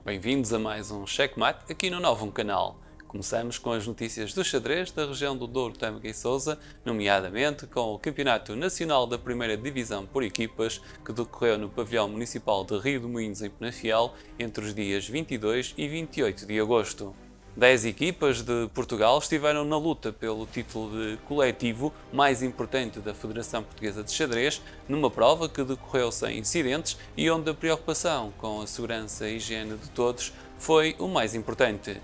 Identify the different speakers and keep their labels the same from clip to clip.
Speaker 1: Bem-vindos a mais um Checkmate aqui no novo canal. Começamos com as notícias do xadrez da região do Douro, Tâmega e Sousa, nomeadamente com o Campeonato Nacional da Primeira Divisão por equipas que decorreu no Pavilhão Municipal de Rio de Moinhos, em Penafiel, entre os dias 22 e 28 de agosto. 10 equipas de Portugal estiveram na luta pelo título de coletivo mais importante da Federação Portuguesa de Xadrez, numa prova que decorreu sem incidentes e onde a preocupação com a segurança e higiene de todos foi o mais importante.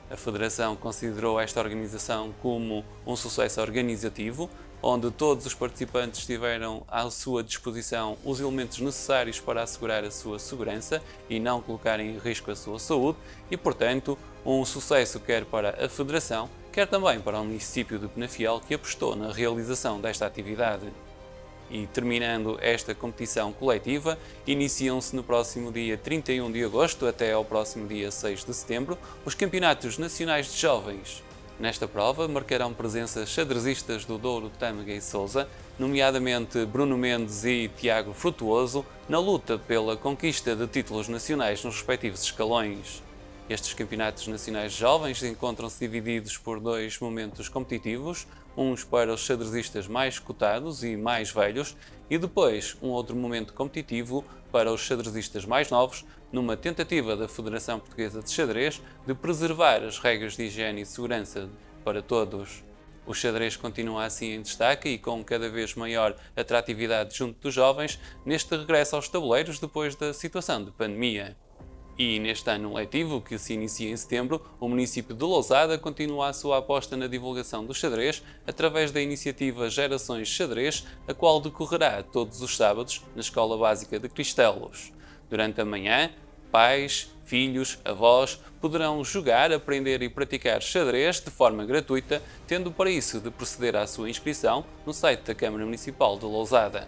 Speaker 1: A Federação considerou esta organização como um sucesso organizativo, onde todos os participantes tiveram à sua disposição os elementos necessários para assegurar a sua segurança e não colocarem em risco a sua saúde e, portanto, um sucesso quer para a Federação, quer também para o município de Penafiel, que apostou na realização desta atividade. E terminando esta competição coletiva, iniciam-se no próximo dia 31 de agosto até ao próximo dia 6 de setembro os Campeonatos Nacionais de Jovens. Nesta prova marcarão presença xadrezistas do Douro, Tâmega e Sousa, nomeadamente Bruno Mendes e Tiago Frutuoso, na luta pela conquista de títulos nacionais nos respectivos escalões. Estes campeonatos nacionais jovens encontram-se divididos por dois momentos competitivos, uns para os xadrezistas mais cotados e mais velhos, e depois um outro momento competitivo para os xadrezistas mais novos, numa tentativa da Federação Portuguesa de Xadrez de preservar as regras de higiene e segurança para todos. O xadrez continua assim em destaque e com cada vez maior atratividade junto dos jovens neste regresso aos tabuleiros depois da situação de pandemia. E neste ano letivo, que se inicia em setembro, o município de Lousada continua a sua aposta na divulgação do xadrez através da iniciativa Gerações Xadrez, a qual decorrerá todos os sábados na Escola Básica de Cristelos. Durante a manhã, pais, filhos, avós poderão jogar, aprender e praticar xadrez de forma gratuita, tendo para isso de proceder à sua inscrição no site da Câmara Municipal de Lousada.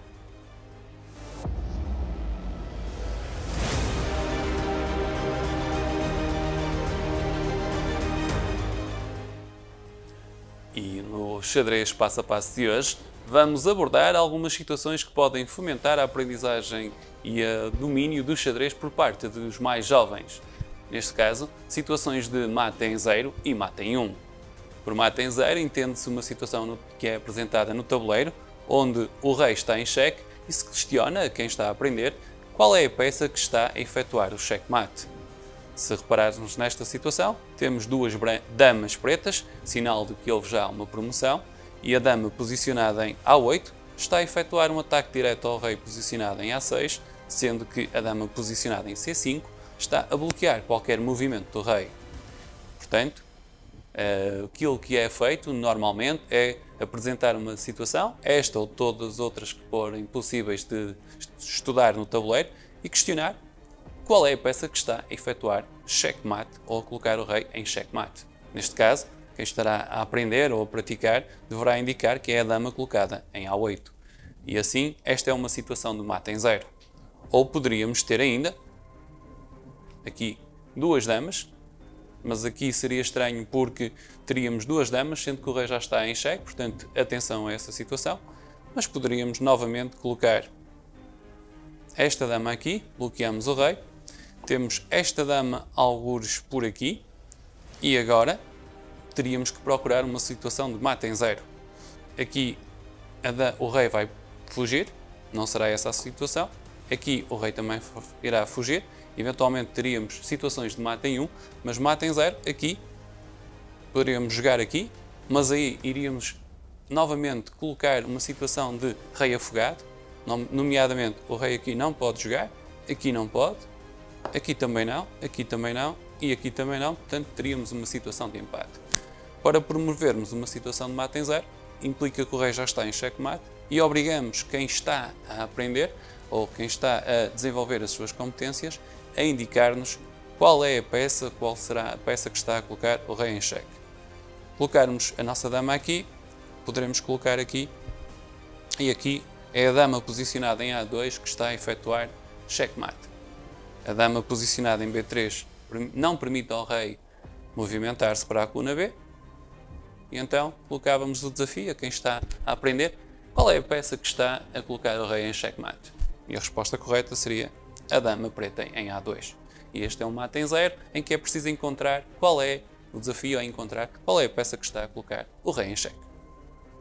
Speaker 1: E no xadrez passo a passo de hoje, vamos abordar algumas situações que podem fomentar a aprendizagem e o domínio do xadrez por parte dos mais jovens. Neste caso, situações de mate em 0 e mate em 1. Por mate em 0 entende-se uma situação que é apresentada no tabuleiro, onde o rei está em xeque e se questiona a quem está a aprender qual é a peça que está a efetuar o xeque-mate. Se repararmos nesta situação, temos duas damas pretas, sinal de que houve já uma promoção, e a dama posicionada em A8 está a efetuar um ataque direto ao rei posicionado em A6, sendo que a dama posicionada em C5 está a bloquear qualquer movimento do rei. Portanto, aquilo que é feito normalmente é apresentar uma situação, esta ou todas as outras que forem possíveis de estudar no tabuleiro, e questionar qual é a peça que está a efetuar checkmate ou a colocar o rei em checkmate. Neste caso, quem estará a aprender ou a praticar deverá indicar que é a dama colocada em A8. E assim, esta é uma situação de mate em 0. Ou poderíamos ter ainda aqui duas damas, mas aqui seria estranho porque teríamos duas damas, sendo que o rei já está em xeque, portanto, atenção a essa situação. Mas poderíamos novamente colocar esta dama aqui, bloqueamos o rei. Temos esta dama algures por aqui e agora teríamos que procurar uma situação de mate em 0. Aqui o rei vai fugir, não será essa a situação. Aqui o rei também irá fugir. Eventualmente teríamos situações de mate em 1, mas mate em 0 aqui. Poderíamos jogar aqui, mas aí iríamos novamente colocar uma situação de rei afogado, nomeadamente o rei aqui não pode jogar, aqui não pode, aqui também não e aqui também não, portanto teríamos uma situação de empate. Para promovermos uma situação de mate em 0, implica que o rei já está em checkmate e obrigamos quem está a aprender ou quem está a desenvolver as suas competências a indicar-nos qual é a peça, qual será a peça que está a colocar o rei em xeque. Colocarmos a nossa dama aqui, poderemos colocar aqui e aqui é a dama posicionada em A2 que está a efetuar checkmate. A dama posicionada em B3 não permite ao rei movimentar-se para a coluna B. E então colocávamos o desafio a quem está a aprender qual é a peça que está a colocar o rei em checkmate. E a resposta correta seria a dama preta em A2. E este é um mate em zero, em que é preciso encontrar qual é o desafio, é encontrar qual é a peça que está a colocar o rei em xeque.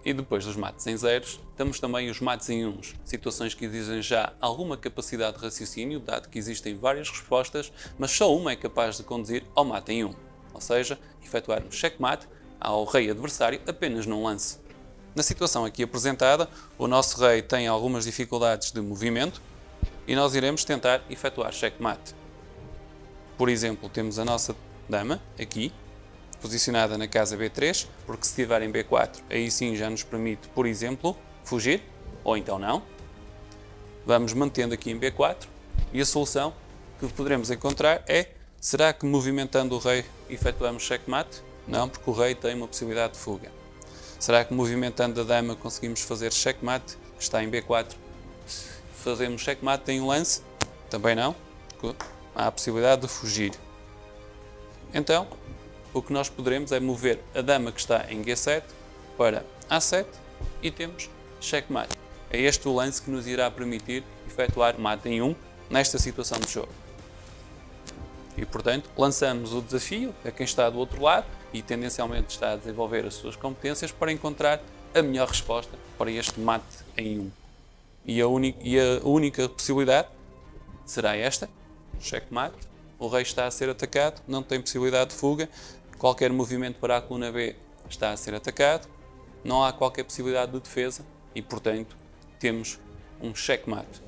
Speaker 1: E depois dos mates em zeros, temos também os mates em uns, situações que exigem já alguma capacidade de raciocínio, dado que existem várias respostas, mas só uma é capaz de conduzir ao mate em 1, ou seja, efetuar um checkmate ao rei adversário apenas num lance. Na situação aqui apresentada, o nosso rei tem algumas dificuldades de movimento e nós iremos tentar efetuar checkmate. Por exemplo, temos a nossa dama aqui, posicionada na casa B3, porque se estiver em B4, aí sim já nos permite, por exemplo, fugir, ou então não. Vamos mantendo aqui em B4 e a solução que poderemos encontrar é: será que movimentando o rei efetuamos checkmate? Não, porque o rei tem uma possibilidade de fuga. Será que movimentando a dama conseguimos fazer checkmate? Está em B4. Fazemos checkmate em um lance? Também não, porque há a possibilidade de fugir. Então, o que nós poderemos é mover a dama que está em G7 para A7 e temos checkmate. É este o lance que nos irá permitir efetuar mate em 1 nesta situação de jogo. E, portanto, lançamos o desafio a quem está do outro lado e tendencialmente está a desenvolver as suas competências para encontrar a melhor resposta para este mate em 1. E a única possibilidade será esta, checkmate. O rei está a ser atacado, não tem possibilidade de fuga. Qualquer movimento para a coluna B está a ser atacado, não há qualquer possibilidade de defesa e, portanto, temos um checkmate.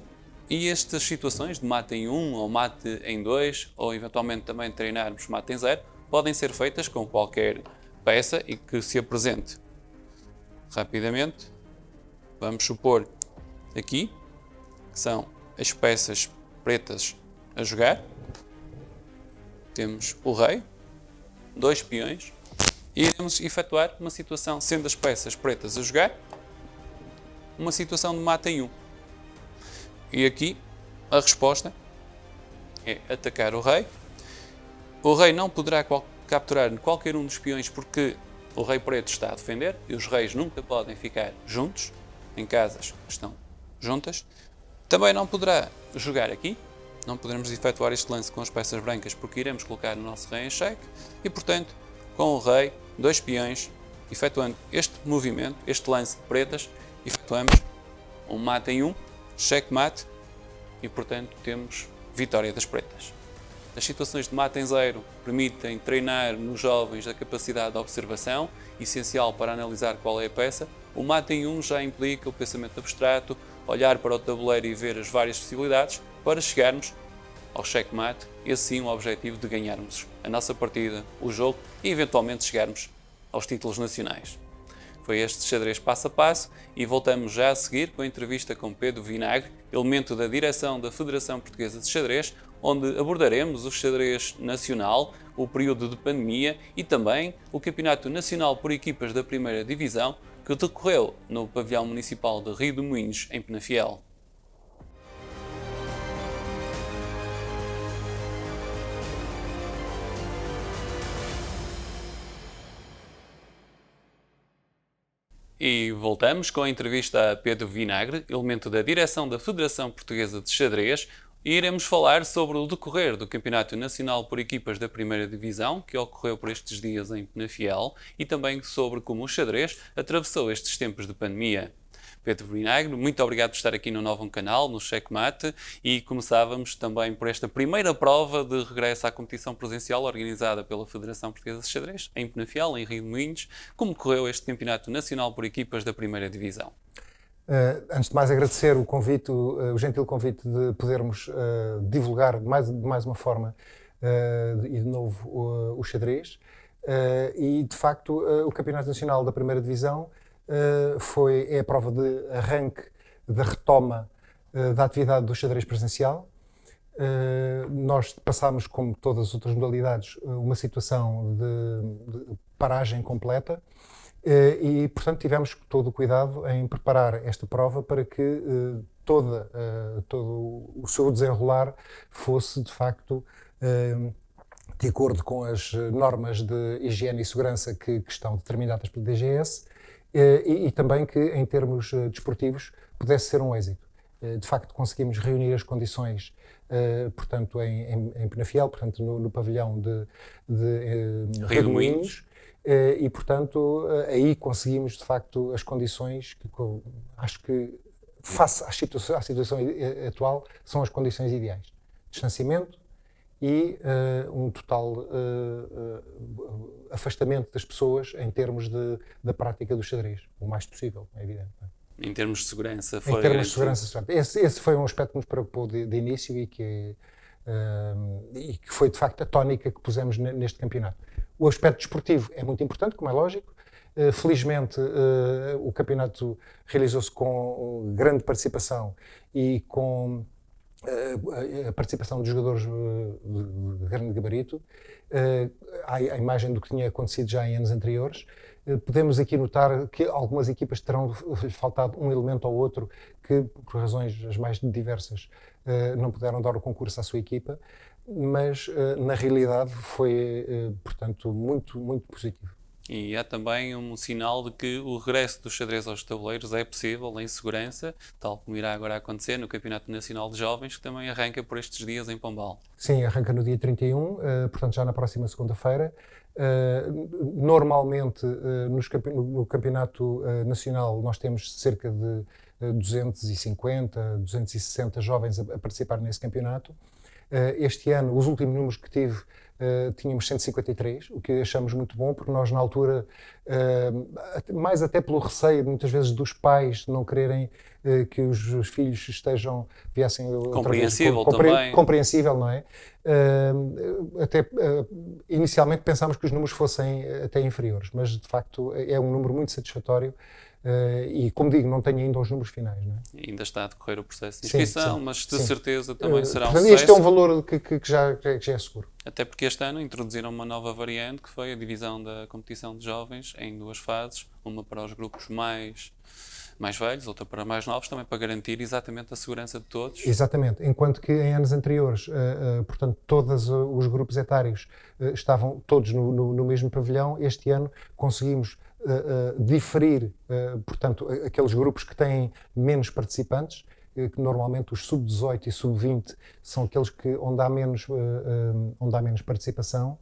Speaker 1: E estas situações de mate em 1 ou mate em 2, ou eventualmente também treinarmos mate em 0, podem ser feitas com qualquer peça e que se apresente rapidamente. Vamos supor aqui que são as peças pretas a jogar. Temos o rei, 2 peões, e iremos efetuar uma situação, sendo as peças pretas a jogar, uma situação de mate em 1. E aqui a resposta é atacar o rei. O rei não poderá capturar qualquer um dos peões porque o rei preto está a defender e os reis nunca podem ficar juntos, em casas que estão juntas. Também não poderá jogar aqui. Não poderemos efetuar este lance com as peças brancas porque iremos colocar o nosso rei em xeque e, portanto, com o rei, 2 peões, efetuando este movimento, este lance de pretas, efetuamos um mate em 1, checkmate e, portanto, temos vitória das pretas. As situações de mate em 0 permitem treinar nos jovens a capacidade de observação, essencial para analisar qual é a peça. O mate em 1 já implica o pensamento abstrato, olhar para o tabuleiro e ver as várias possibilidades para chegarmos ao checkmate e assim o objetivo de ganharmos a nossa partida, o jogo e eventualmente chegarmos aos títulos nacionais. Foi este xadrez passo a passo e voltamos já a seguir com a entrevista com Pedro Vinagre, elemento da direção da Federação Portuguesa de Xadrez, onde abordaremos o xadrez nacional, o período de pandemia e também o Campeonato Nacional por Equipas da Primeira Divisão que decorreu no Pavilhão Municipal de Rio de Moinhos, em Penafiel. E voltamos com a entrevista a Pedro Vinagre, elemento da direção da Federação Portuguesa de Xadrez, e iremos falar sobre o decorrer do Campeonato Nacional por Equipas da Primeira Divisão, que ocorreu por estes dias em Penafiel, e também sobre como o xadrez atravessou estes tempos de pandemia. Pedro Vinagre, muito obrigado por estar aqui no novo canal, no Checkmate, e começávamos também por esta primeira prova de regresso à competição presencial organizada pela Federação Portuguesa de Xadrez, em Penafiel, em Rio de Moinhos. Como correu este Campeonato Nacional por Equipas da Primeira Divisão?
Speaker 2: Antes de mais agradecer o convite, o gentil convite de podermos divulgar de mais uma forma e de novo o xadrez. E de facto o Campeonato Nacional da Primeira Divisão é a prova de arranque, da retoma da atividade do xadrez presencial. Nós passámos, como todas as outras modalidades, uma situação de paragem completa. E, portanto, tivemos todo o cuidado em preparar esta prova para que todo o seu desenrolar fosse, de facto, de acordo com as normas de higiene e segurança que estão determinadas pelo DGS e também que, em termos desportivos, pudesse ser um êxito. de facto conseguimos reunir as condições, portanto, em Penafiel, portanto, no pavilhão de Redemoinhos, e, portanto, aí conseguimos, de facto, as condições que acho que, face à situação atual, são as condições ideais. Distanciamento e um total afastamento das pessoas em termos da prática do xadrez, o mais possível, é evidente.
Speaker 1: Em termos de segurança,
Speaker 2: foi. Em termos de segurança, esse foi um aspecto que nos preocupou de início e que foi, de facto, a tónica que pusemos neste campeonato. O aspecto desportivo é muito importante, como é lógico. Felizmente, o campeonato realizou-se com grande participação e com a participação de jogadores de grande gabarito, à imagem do que tinha acontecido já em anos anteriores. Podemos aqui notar que algumas equipas terão faltado um elemento ou outro que, por razões as mais diversas, não puderam dar o concurso à sua equipa, mas na realidade foi, portanto, muito, muito positivo.
Speaker 1: E há também um sinal de que o regresso do xadrez aos tabuleiros é possível em segurança, tal como irá agora acontecer no Campeonato Nacional de Jovens, que também arranca por estes dias em Pombal.
Speaker 2: Sim, arranca no dia 31, portanto já na próxima segunda-feira. Normalmente no Campeonato Nacional nós temos cerca de 250, 260 jovens a participar nesse campeonato. Este ano, os últimos números que tive, tínhamos 153, o que achamos muito bom, porque nós na altura, mais até pelo receio muitas vezes dos pais não quererem que os filhos viessem
Speaker 1: compreensível também.
Speaker 2: Compreensível, não é? Inicialmente pensámos que os números fossem até inferiores, mas de facto é um número muito satisfatório. E, como digo, não tenho ainda os números finais. Não é?
Speaker 1: Ainda está a decorrer o processo de inscrição, sim, mas de certeza também será um
Speaker 2: sucesso.
Speaker 1: sucesso.
Speaker 2: Este é um valor que já é seguro.
Speaker 1: Até porque este ano introduziram uma nova variante, que foi a divisão da competição de jovens em duas fases, uma para os grupos mais velhos, outra para mais novos, também para garantir exatamente a segurança de todos.
Speaker 2: Exatamente, enquanto que em anos anteriores, portanto, todos os grupos etários estavam todos no mesmo pavilhão. Este ano conseguimos diferir, portanto, aqueles grupos que têm menos participantes, que normalmente os sub-18 e sub-20 são aqueles onde há menos participação,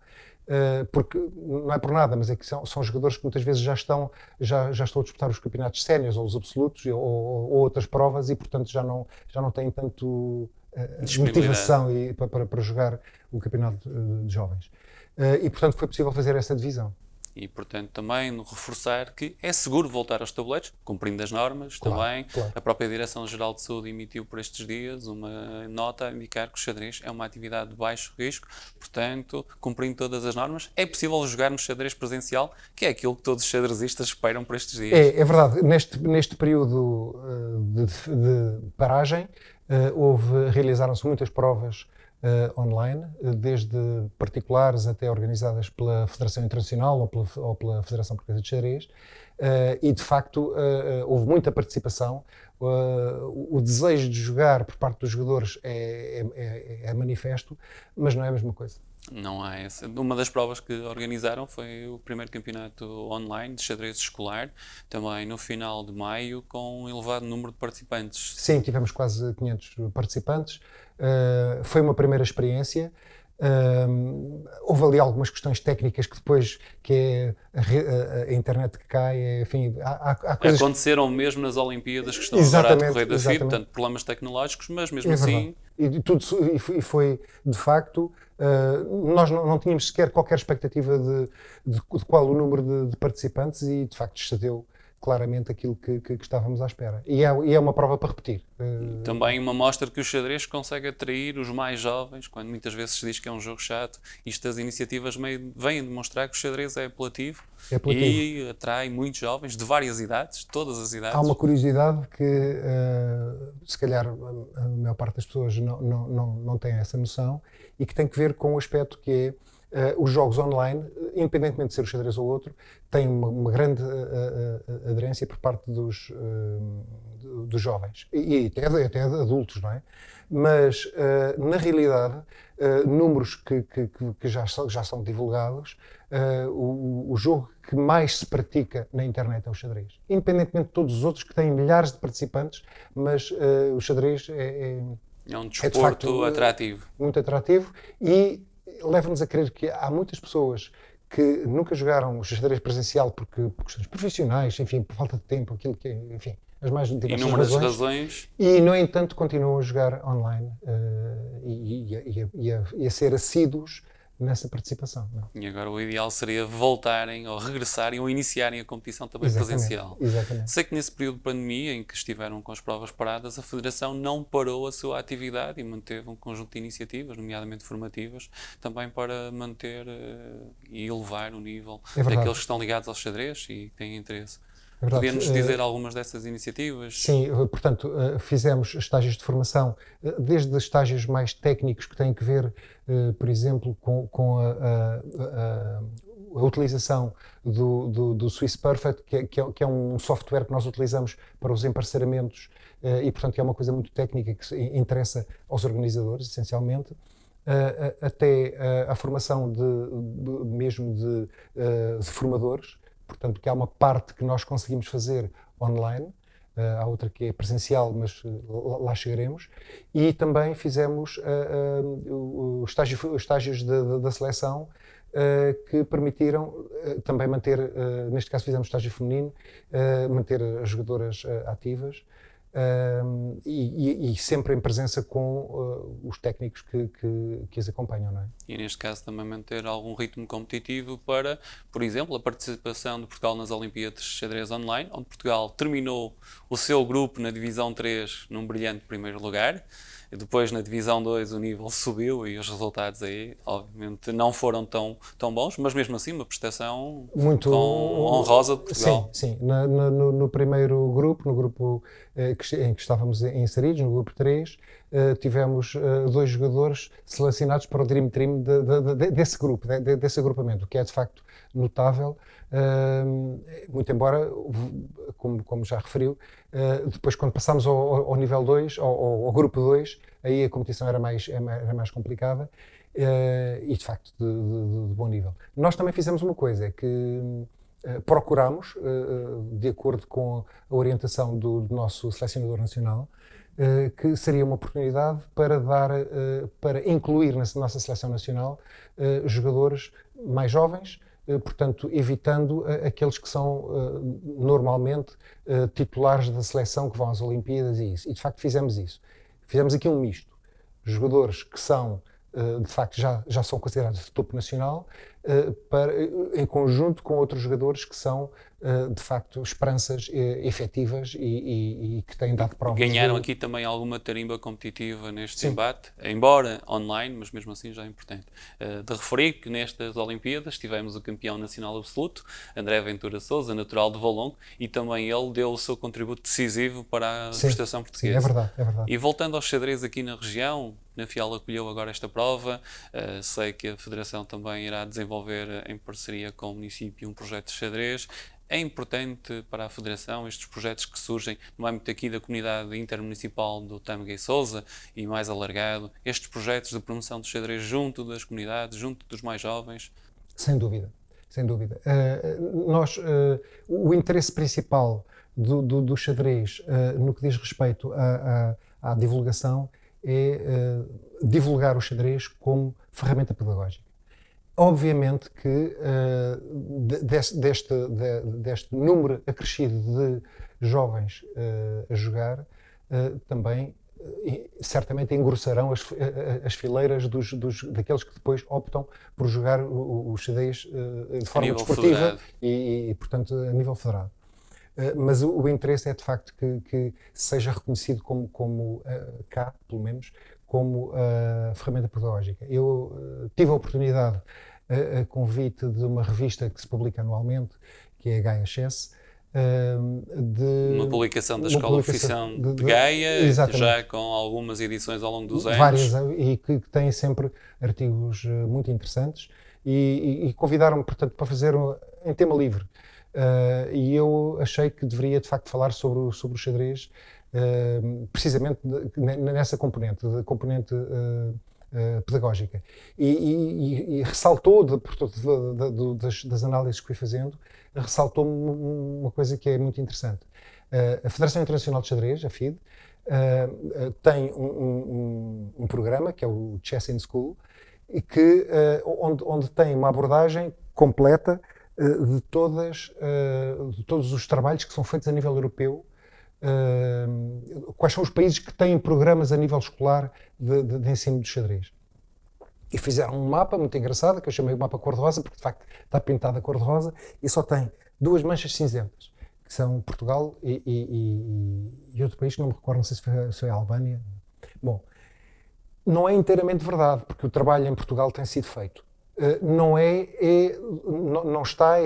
Speaker 2: porque não é por nada, mas é que são jogadores que muitas vezes já estão a disputar os campeonatos séniores ou os absolutos ou outras provas e, portanto, já não têm tanto motivação para jogar o campeonato de jovens. E, portanto, foi possível fazer essa divisão.
Speaker 1: E, portanto, também reforçar que é seguro voltar aos tabuleiros, cumprindo as normas.
Speaker 2: Claro,
Speaker 1: também.
Speaker 2: Claro.
Speaker 1: A própria Direção-Geral de Saúde emitiu por estes dias uma nota a indicar que o xadrez é uma atividade de baixo risco, portanto, cumprindo todas as normas, é possível jogar no xadrez presencial, que é aquilo que todos os xadrezistas esperam por estes dias.
Speaker 2: É verdade. Neste período de paragem, realizaram-se muitas provas online, desde particulares até organizadas pela Federação Internacional ou pela Federação Portuguesa de Xadrez, e de facto houve muita participação. O desejo de jogar por parte dos jogadores é manifesto, mas não é a mesma coisa.
Speaker 1: Não há essa. Uma das provas que organizaram foi o primeiro campeonato online de xadrez escolar, também no final de maio, com um elevado número de participantes.
Speaker 2: Sim, tivemos quase 500 participantes. Foi uma primeira experiência. Houve ali algumas questões técnicas que depois, que é a internet que cai, enfim, há coisas...
Speaker 1: Aconteceram mesmo nas Olimpíadas que estão agora a decorrer da FIDE, portanto, problemas tecnológicos, mas mesmo assim...
Speaker 2: E foi, de facto, nós não tínhamos sequer qualquer expectativa de qual o número de participantes e, de facto, excedeu claramente aquilo que estávamos à espera. E é uma prova para repetir.
Speaker 1: Também uma mostra que o xadrez consegue atrair os mais jovens, quando muitas vezes se diz que é um jogo chato. As iniciativas vêm demonstrar que o xadrez é apelativo e atrai muitos jovens de várias idades, todas as idades.
Speaker 2: Há uma curiosidade que, se calhar, a maior parte das pessoas não tem essa noção e que tem que ver com o aspecto que é os jogos online, independentemente de ser o xadrez ou outro, têm uma grande aderência por parte dos jovens e até de adultos, não é? Mas, na realidade, números que já são divulgados o jogo que mais se pratica na internet é o xadrez. Independentemente de todos os outros que têm milhares de participantes, mas o xadrez
Speaker 1: É um
Speaker 2: de facto
Speaker 1: desporto atrativo.
Speaker 2: muito atrativo e leva-nos a crer que há muitas pessoas que nunca jogaram o xadrez presencial por questões profissionais, enfim, por falta de tempo, aquilo que, enfim, as mais diversas
Speaker 1: Inúmeras
Speaker 2: razões, e no entanto continuam a jogar online e a ser assíduos nessa participação. Não?
Speaker 1: E agora o ideal seria voltarem ou regressarem ou iniciarem a competição também presencial.
Speaker 2: Exatamente.
Speaker 1: Sei que nesse período de pandemia em que estiveram com as provas paradas, a Federação não parou a sua atividade e manteve um conjunto de iniciativas, nomeadamente formativas, também para manter e elevar o nível daqueles que estão ligados ao xadrez e têm interesse. Podemos dizer algumas dessas iniciativas?
Speaker 2: Sim, portanto, fizemos estágios de formação, desde estágios mais técnicos que têm que ver, por exemplo, com a utilização do Swiss Perfect, que é um software que nós utilizamos para os emparceramentos e, portanto, é uma coisa muito técnica que interessa aos organizadores, essencialmente. Até a formação mesmo de formadores. Portanto, que há uma parte que nós conseguimos fazer online, há outra que é presencial, mas lá chegaremos. E também fizemos os estágios da seleção que permitiram também manter, neste caso fizemos estágio feminino, manter as jogadoras ativas. E sempre em presença com os técnicos que as acompanham, não é?
Speaker 1: E neste caso também manter algum ritmo competitivo para, por exemplo, a participação de Portugal nas Olimpíadas de Xadrez Online, onde Portugal terminou o seu grupo na Divisão 3 num brilhante primeiro lugar. E depois na Divisão 2 o nível subiu e os resultados aí, obviamente, não foram tão bons, mas mesmo assim uma prestação muito honrosa de Portugal.
Speaker 2: Sim. No primeiro grupo, no grupo em que estávamos inseridos, no grupo 3, tivemos 2 jogadores selecionados para o Dream Team desse grupo, desse agrupamento, o que é de facto notável, muito embora, como já referiu, depois quando passámos ao nível 2, ao grupo 2, aí a competição era mais complicada e de facto de bom nível. Nós também fizemos uma coisa, que procurámos, de acordo com a orientação do nosso selecionador nacional, que seria uma oportunidade para incluir na nossa seleção nacional jogadores mais jovens, portanto, evitando aqueles que são normalmente titulares da seleção que vão às Olimpíadas e isso. E de facto fizemos isso. Fizemos aqui um misto. Jogadores que são, de facto, já são considerados de topo nacional, em conjunto com outros jogadores que são, de facto, esperanças efetivas e que têm dado provas.
Speaker 1: Ganharam aqui também alguma tarimba competitiva neste embate, embora online, mas mesmo assim já é importante. De referir que nestas Olimpíadas tivemos o campeão nacional absoluto, André Ventura Sousa, natural de Valongo, e também ele deu o seu contributo decisivo para a prestação portuguesa.
Speaker 2: Sim, é verdade.
Speaker 1: E voltando aos xadrez aqui na região, na FIAL acolheu agora esta prova, sei que a Federação também irá desenvolver em parceria com o município um projeto de xadrez. É importante para a Federação estes projetos que surgem no âmbito aqui da comunidade intermunicipal do Tâmega e Sousa e mais alargado, estes projetos de promoção do xadrez junto das comunidades, junto dos mais jovens?
Speaker 2: Sem dúvida. O interesse principal do xadrez no que diz respeito à divulgação é divulgar o xadrez como ferramenta pedagógica. Obviamente que deste número acrescido de jovens a jogar, também certamente engrossarão as fileiras daqueles que depois optam por jogar o xadrez de forma desportiva e, portanto, a nível federado. Mas o interesse é, de facto, que seja reconhecido como cá, pelo menos, como ferramenta pedagógica. Eu tive a oportunidade, a convite de uma revista que se publica anualmente, que é a Gaia Chess,
Speaker 1: uma publicação da Escola de Profissão de Gaia, exatamente, já com algumas edições ao longo dos anos.
Speaker 2: Várias, e que têm sempre artigos muito interessantes, e convidaram-me, portanto, para fazer em tema livre. E eu achei que deveria, de facto, falar sobre o xadrez, precisamente nessa componente pedagógica. E ressaltou, das análises que fui fazendo, ressaltou uma coisa que é muito interessante. A Federação Internacional de Xadrez, a FIDE, tem um programa, que é o Chess in School, e onde tem uma abordagem completa de todos os trabalhos que são feitos a nível europeu. Quais são os países que têm programas a nível escolar de ensino de xadrez. E fizeram um mapa muito engraçado, que eu chamei o mapa cor-de-rosa, porque de facto está pintado a cor-de-rosa, e só tem 2 manchas cinzentas, que são Portugal e outro país que não me recordo, não sei se foi a Albânia. Bom, não é inteiramente verdade, porque o trabalho em Portugal tem sido feito. Não está,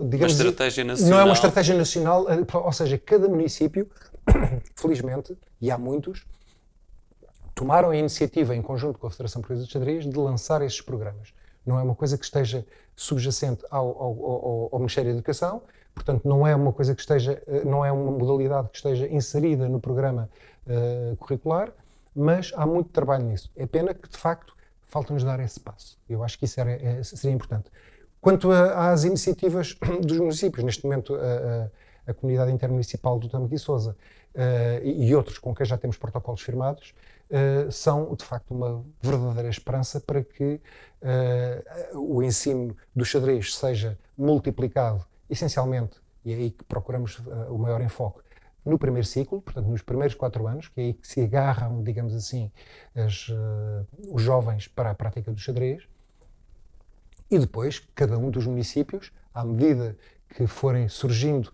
Speaker 2: digamos,
Speaker 1: uma estratégia nacional.
Speaker 2: Não é uma estratégia nacional, ou seja, cada município, felizmente, e há muitos, tomaram a iniciativa, em conjunto com a Federação Portuguesa de Xadrez, de lançar esses programas. Não é uma coisa que esteja subjacente ao Ministério da Educação, portanto, não é uma coisa que esteja, não é uma modalidade que esteja inserida no programa curricular, mas há muito trabalho nisso. É pena que, de facto, falta-nos dar esse passo. Eu acho que isso seria importante. Quanto às iniciativas dos municípios, neste momento a comunidade intermunicipal do Tâmega e Sousa e outros com quem já temos protocolos firmados, são de facto uma verdadeira esperança para que o ensino do xadrez seja multiplicado, essencialmente, e é aí que procuramos o maior enfoque, no primeiro ciclo, portanto nos primeiros 4 anos, que é aí que se agarram, digamos assim, os jovens para a prática do xadrez, e depois cada um dos municípios, à medida que forem surgindo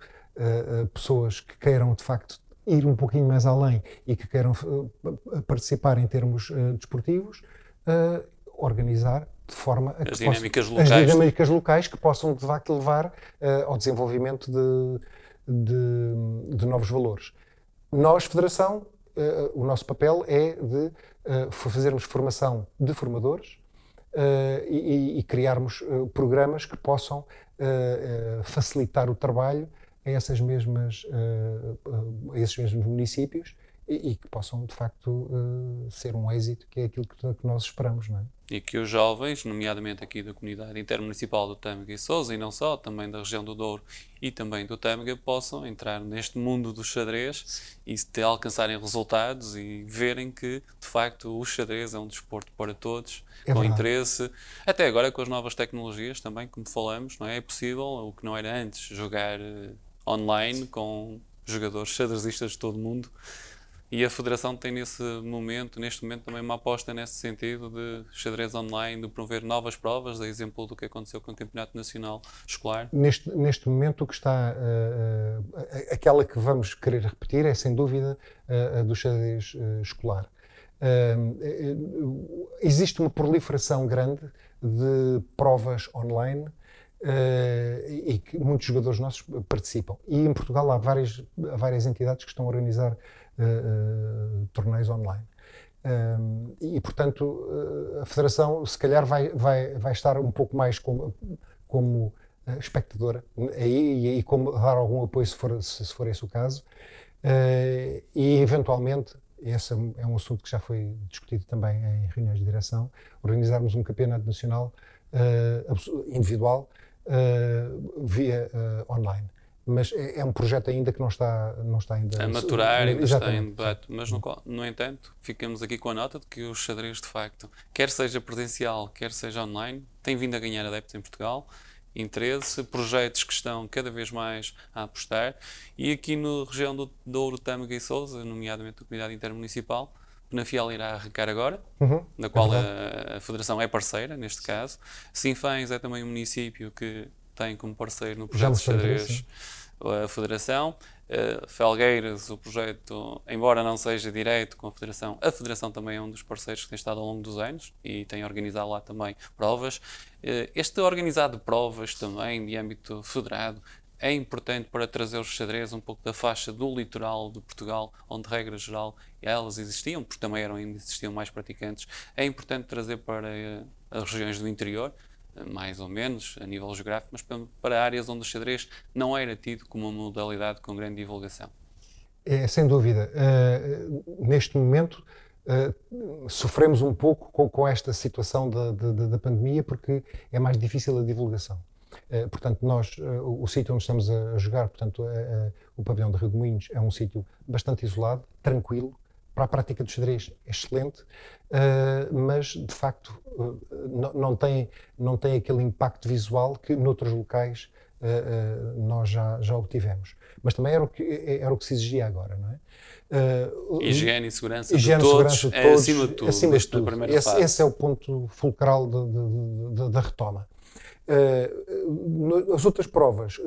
Speaker 2: pessoas que queiram de facto ir um pouquinho mais além e que queiram participar em termos desportivos, organizar de forma a que
Speaker 1: as dinâmicas
Speaker 2: locais que possam de facto levar ao desenvolvimento de novos valores. Nós, Federação, o nosso papel é de fazermos formação de formadores e criarmos programas que possam facilitar o trabalho a esses mesmos municípios e que possam, de facto, ser um êxito, que é aquilo que nós esperamos, não é?
Speaker 1: E que os jovens, nomeadamente aqui da comunidade intermunicipal do Tâmega e Sousa, e não só, também da região do Douro e também do Tâmega, possam entrar neste mundo do xadrez e alcançarem resultados e verem que, de facto, o xadrez é um desporto para todos, com interesse. Até agora, com as novas tecnologias também, como falamos, não é? É possível, o que não era antes, jogar online com jogadores xadrezistas de todo o mundo. E a Federação tem neste momento também uma aposta nesse sentido de xadrez online, de promover novas provas, a exemplo do que aconteceu com o Campeonato Nacional Escolar.
Speaker 2: Neste momento o que está, aquela que vamos querer repetir é sem dúvida a do xadrez escolar. Existe uma proliferação grande de provas online e que muitos jogadores nossos participam. E em Portugal há várias entidades que estão a organizar torneios online. E, portanto, a Federação, se calhar, vai estar um pouco mais como espectadora e como dar algum apoio, se for esse o caso. E, eventualmente, esse é um assunto que já foi discutido também em reuniões de direção, organizarmos um campeonato nacional individual via online. Mas é um projeto ainda que não está ainda
Speaker 1: a maturar, ainda está em debate. Mas, no entanto, ficamos aqui com a nota de que o xadrez, de facto, quer seja presencial, quer seja online, tem vindo a ganhar adeptos em Portugal, interesse, projetos que estão cada vez mais a apostar. E aqui na região do Douro, Tâmega e Sousa, nomeadamente a comunidade intermunicipal, Penafiel irá arrancar agora, na qual a Federação é parceira, neste caso. Sinfãs é também um município que tem como parceiro no projeto de xadrez a Federação. Felgueiras, o projeto, embora não seja direto com a Federação também é um dos parceiros que tem estado ao longo dos anos e tem organizado lá também provas. Este organizado de provas também de âmbito federado é importante para trazer os xadrez um pouco da faixa do litoral de Portugal, onde, regra geral, elas existiam, porque também existiam mais praticantes. É importante trazer para as regiões do interior, mais ou menos, a nível geográfico, mas para áreas onde o xadrez não era tido como uma modalidade com grande divulgação.
Speaker 2: É, sem dúvida. Neste momento, sofremos um pouco com esta situação da pandemia, porque é mais difícil a divulgação. Portanto, nós, o sítio onde estamos a jogar, portanto, o pavilhão de Rio de Moinhos, é um sítio bastante isolado, tranquilo, para a prática do xadrez excelente, mas de facto não tem aquele impacto visual que noutros locais nós já obtivemos. Mas também era o que se exigia agora, não é?
Speaker 1: Higiene e segurança de todos, acima de tudo.
Speaker 2: Acima de tudo. Esse é o ponto fulcral da retoma. As outras provas,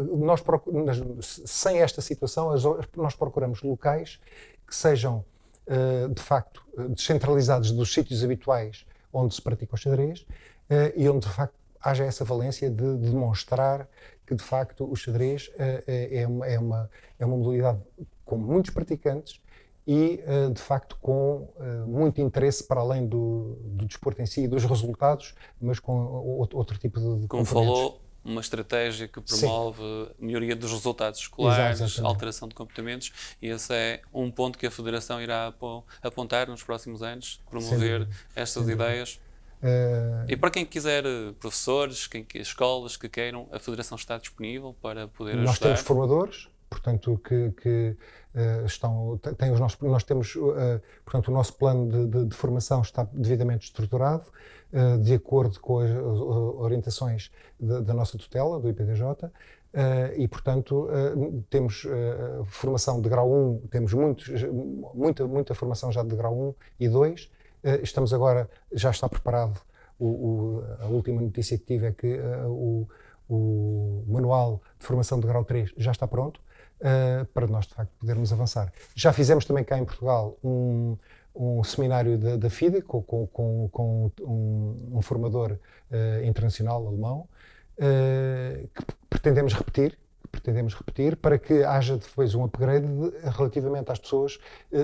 Speaker 2: sem esta situação, nós procuramos locais que sejam de facto descentralizados dos sítios habituais onde se pratica o xadrez e onde de facto haja essa valência de demonstrar que de facto o xadrez é uma modalidade com muitos praticantes e de facto com muito interesse para além do desporto em si e dos resultados, mas com outro tipo de
Speaker 1: como falou, uma estratégia que promove melhoria dos resultados escolares, alteração de comportamentos, e esse é um ponto que a Federação irá apontar nos próximos anos, promover estas ideias. E para quem quiser, professores, escolas que queiram, a Federação está disponível para poder ajudar?
Speaker 2: Nós temos formadores, portanto, que têm os nossos, nós temos, portanto, o nosso plano de formação está devidamente estruturado, de acordo com as orientações da nossa tutela, do IPDJ, e, portanto, temos formação de grau 1, temos muita formação já de grau 1 e 2, estamos agora, já está preparado, a última notícia que tive é que o manual de formação de grau 3 já está pronto, para nós, de facto, podermos avançar. Já fizemos também cá em Portugal um seminário da FIDE com um formador internacional alemão, que pretendemos repetir para que haja depois um upgrade relativamente às pessoas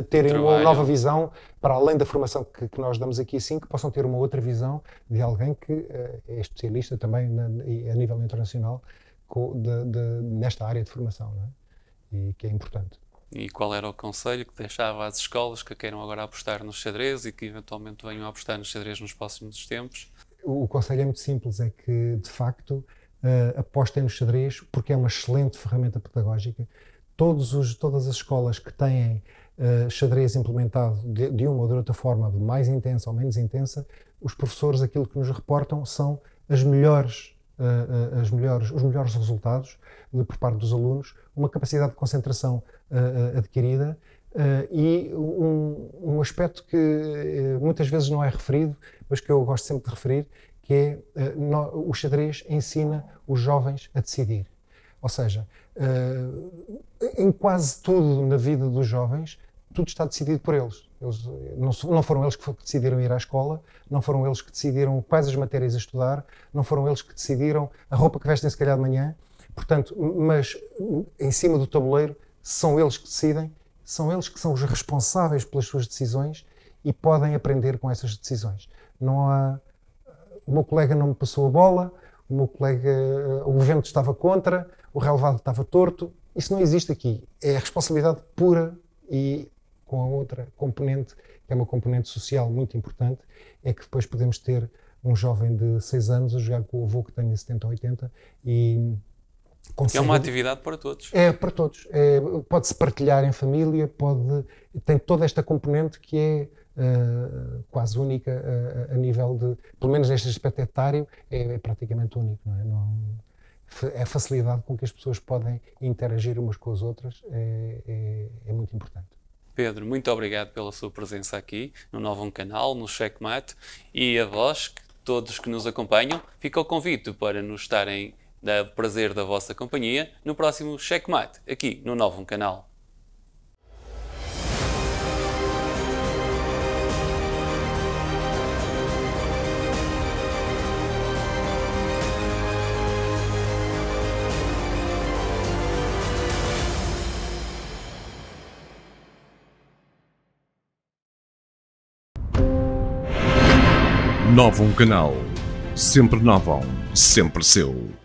Speaker 2: terem uma nova visão, para além da formação que nós damos aqui, assim, que possam ter uma outra visão de alguém que é especialista também a nível internacional nesta área de formação, não é? E que é importante.
Speaker 1: E qual era o conselho que deixava às escolas que queiram agora apostar no xadrez e que eventualmente venham a apostar no xadrez nos próximos tempos?
Speaker 2: O conselho é muito simples, é que, de facto, apostem no xadrez porque é uma excelente ferramenta pedagógica. Todas as escolas que têm xadrez implementado de uma ou de outra forma, de mais intensa ou menos intensa, os professores, aquilo que nos reportam são os melhores resultados por parte dos alunos, uma capacidade de concentração adquirida e um aspecto que muitas vezes não é referido, mas que eu gosto sempre de referir, que é o xadrez ensina os jovens a decidir. Ou seja, em quase tudo na vida dos jovens, tudo está decidido por eles. Não foram eles que decidiram ir à escola, não foram eles que decidiram quais as matérias a estudar, não foram eles que decidiram a roupa que vestem se calhar de manhã. Portanto, mas em cima do tabuleiro são eles que decidem, são eles que são os responsáveis pelas suas decisões e podem aprender com essas decisões. Não há... O meu colega não me passou a bola, o vento estava contra, o relevado estava torto. Isso não existe aqui. É a responsabilidade pura e com a outra componente, que é uma componente social muito importante, é que depois podemos ter um jovem de 6 anos a jogar com o avô que tenha 70 ou 80 e consegue...
Speaker 1: É uma atividade para todos.
Speaker 2: É para todos. Pode-se partilhar em família, tem toda esta componente que é quase única a nível de, pelo menos neste aspecto etário, é praticamente único, não é? A facilidade com que as pessoas podem interagir umas com as outras é muito importante.
Speaker 1: Pedro, muito obrigado pela sua presença aqui no Novo Canal, no Checkmate, e a vós, todos que nos acompanham, fica o convite para nos estarem dar o prazer da vossa companhia no próximo Checkmate, aqui no Novo Canal.
Speaker 3: Novo Canal, sempre novo, sempre seu.